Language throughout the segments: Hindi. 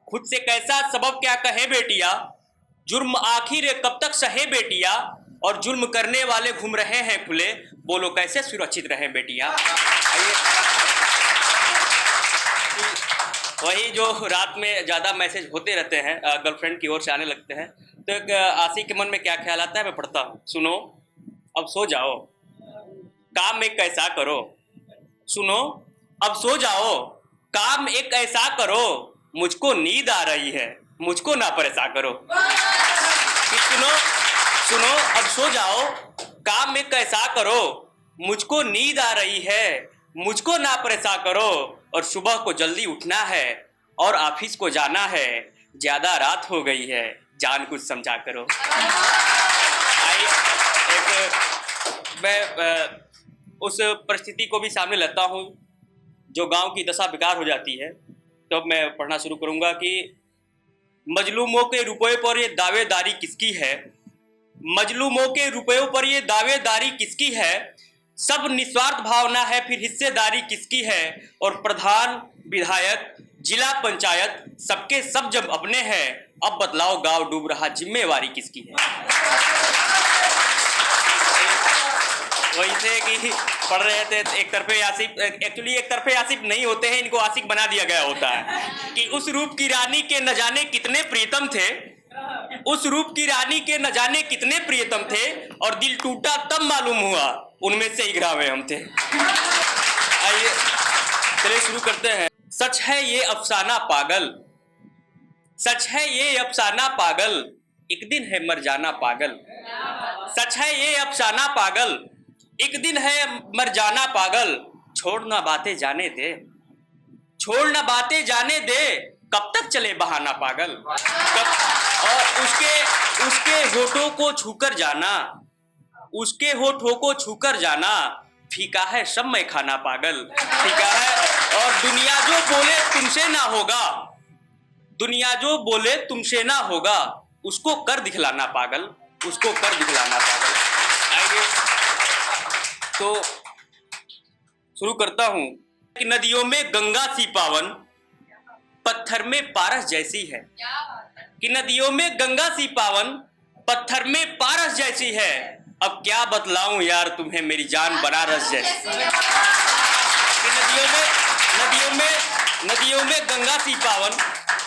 खुद से कैसा सबब क्या कहे बेटिया, जुर्म आखिर कब तक सहे बेटिया, और जुर्म करने वाले घूम रहे हैं खुले, बोलो कैसे सुरक्षित रहें बेटिया। वही जो रात में ज़्यादा मैसेज होते रहते हैं, गर्लफ्रेंड की ओर से आने लगते हैं, तो एक आशिक के मन में क्या ख्याल आता है, मैं पढ़ता हूँ। सुनो अब सो जाओ, काम एक ऐसा करो, सुनो अब सो जाओ, काम एक ऐसा करो, मुझको नींद आ रही है, मुझको ना परेशान करो। कि सुनो सुनो अब सो जाओ, काम एक ऐसा करो, मुझको नींद आ रही है, मुझको ना परेशान करो, और सुबह को जल्दी उठना है और ऑफिस को जाना है, ज्यादा रात हो गई है, जान कुछ समझा करो। मैं उस परिस्थिति को भी सामने लेता हूँ जो गांव की दशा बेकार हो जाती है। तो अब मैं पढ़ना शुरू करूंगा कि मजलूमों के रुपए पर ये दावेदारी किसकी है, मजलूमों के रुपयों पर ये दावेदारी किसकी है, सब निस्वार्थ भावना है फिर हिस्सेदारी किसकी है, और प्रधान विधायक जिला पंचायत सबके सब जब अपने हैं, अब बतलाओ गांव डूब रहा जिम्मेवारी किसकी है। वैसे कि पढ़ रहे थे एक तरफे आसिफ, एक्चुअली एक तरफे आसिफ नहीं होते हैं, इनको आशिक बना दिया गया होता है कि उस रूप की रानी के न जाने कितने प्रियतम थे, उस रूप की रानी के न जाने कितने प्रियतम थे, और दिल टूटा तब मालूम हुआ उनमें से 11वें हम थे। आइए चलिए शुरू करते हैं। सच है ये अफसाना पागल, सच है ये अफसाना पागल, एक दिन है मर जाना पागल, सच है ये अफसाना पागल, एक दिन है मर जाना पागल, छोड़ ना बातें जाने दे, छोड़ ना बातें जाने दे, कब तक चले बहाना पागल, और उसके होठों को छूकर जाना, उसके होठों को छूकर जाना, फीका है सब में खाना पागल, फीका है। और दुनिया जो बोले तुमसे ना होगा, दुनिया जो बोले तुमसे ना होगा, उसको कर दिखलाना पागल, उसको कर दिखलाना पागल। आइए तो शुरू करता हूं कि नदियों में गंगा सी पावन, पत्थर में पारस जैसी है, कि नदियों में गंगा सी पावन, पत्थर में पारस जैसी है, अब क्या बतलाऊं यार तुम्हें मेरी जान बनारस जैसी। कि नदियों में गंगा सी पावन,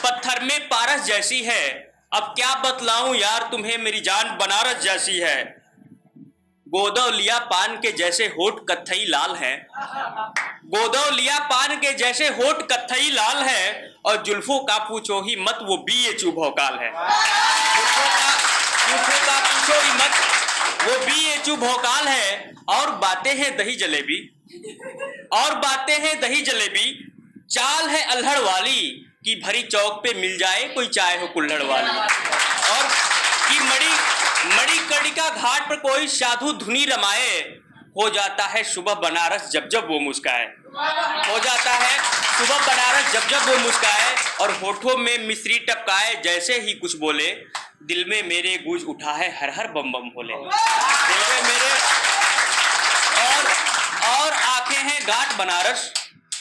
पत्थर में पारस जैसी है, अब क्या बतलाऊं यार तुम्हें मेरी जान बनारस जैसी है। गोदौलिया पान के जैसे होठ कत्थई लाल है, गोदौलिया पान के जैसे होठ कत्थई लाल है, और जुल्फों का पूछो ही मत वो BHU भौकाल है, जुल्फों का पूछो ही मत वो BHU भौकाल है। और बातें हैं दही जलेबी, और बातें हैं दही जलेबी, चाल है अल्हड़ वाली, कि भरी चौक पे मिल जाए कोई चाय हो कुल्हड़ वाली, और कि मड़ी कड़ी का घाट पर कोई साधु धुनी रमाए, हो जाता है सुबह बनारस जब जब वो मुस्काए, हो जाता है सुबह बनारस जब जब वो मुस्काए, और होठों में मिश्री टपकाए जैसे ही कुछ बोले, दिल में मेरे गूंज उठा है हर हर बम बम भोले, दिल में मेरे। और आंखें हैं घाट बनारस,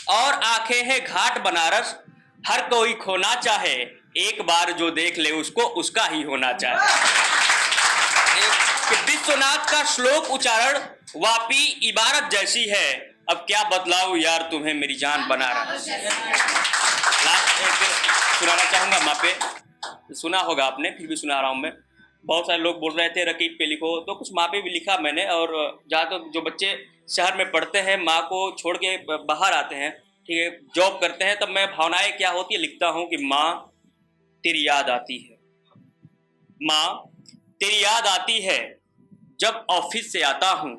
और आंखें हैं घाट बनारस, हर कोई खोना चाहे, एक बार जो देख ले उसको उसका ही होना चाहे। विश्वनाथ का श्लोक उच्चारण वापी इबारत जैसी है, अब क्या बतलाऊं यार तुम्हें मेरी जान बनारस। लास्ट एक सुनाना चाहूंगा माँ पे, सुना होगा आपने फिर भी सुना रहा हूं मैं। बहुत सारे लोग बोल रहे थे रकीब पे लिखो, तो कुछ माँ पे भी लिखा मैंने। और जहाँ तो जो बच्चे शहर में पढ़ते हैं, माँ को छोड़ के बाहर आते हैं, ठीक है, जॉब करते हैं, तब मैं भावनाएं क्या होती है लिखता हूँ कि माँ तेरी याद आती है, माँ तेरी याद आती है, जब ऑफिस से आता हूँ,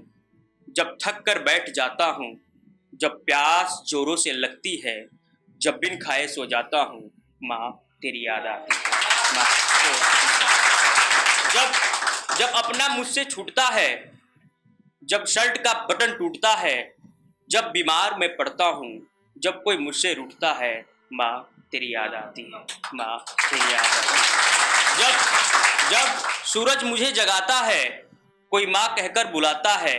जब थक कर बैठ जाता हूँ, जब प्यास जोरों से लगती है, जब बिन खाए सो जाता हूँ, माँ तेरी याद आती है, माँ जब अपना मुझसे छूटता है, जब शर्ट का बटन टूटता है, जब बीमार मैं पड़ता हूँ, जब कोई मुझसे रूठता है, माँ तेरी याद आती है, माँ तेरी याद आती है। जब सूरज मुझे जगाता है, कोई माँ कहकर बुलाता है,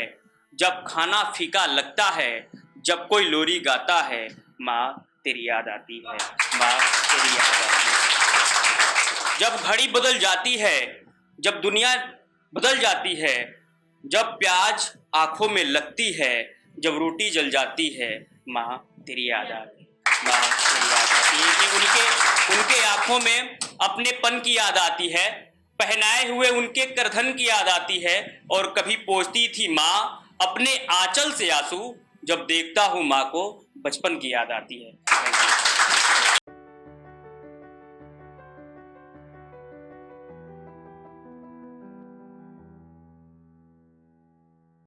जब खाना फीका लगता है, जब कोई लोरी गाता है, माँ तेरी याद आती है, माँ तेरी याद आती है। जब घड़ी बदल जाती है, जब दुनिया बदल जाती है, जब प्याज आंखों में लगती है, जब रोटी जल जाती है, माँ तेरी याद आती है, माँ तेरी याद आती है कि उनके आंखों में अपनेपन की याद आती है, पहनाए हुए उनके करधन की याद आती है। और कभी पोंछती थी माँ अपने आंचल से आंसू, जब देखता हूँ माँ को बचपन की याद आती है।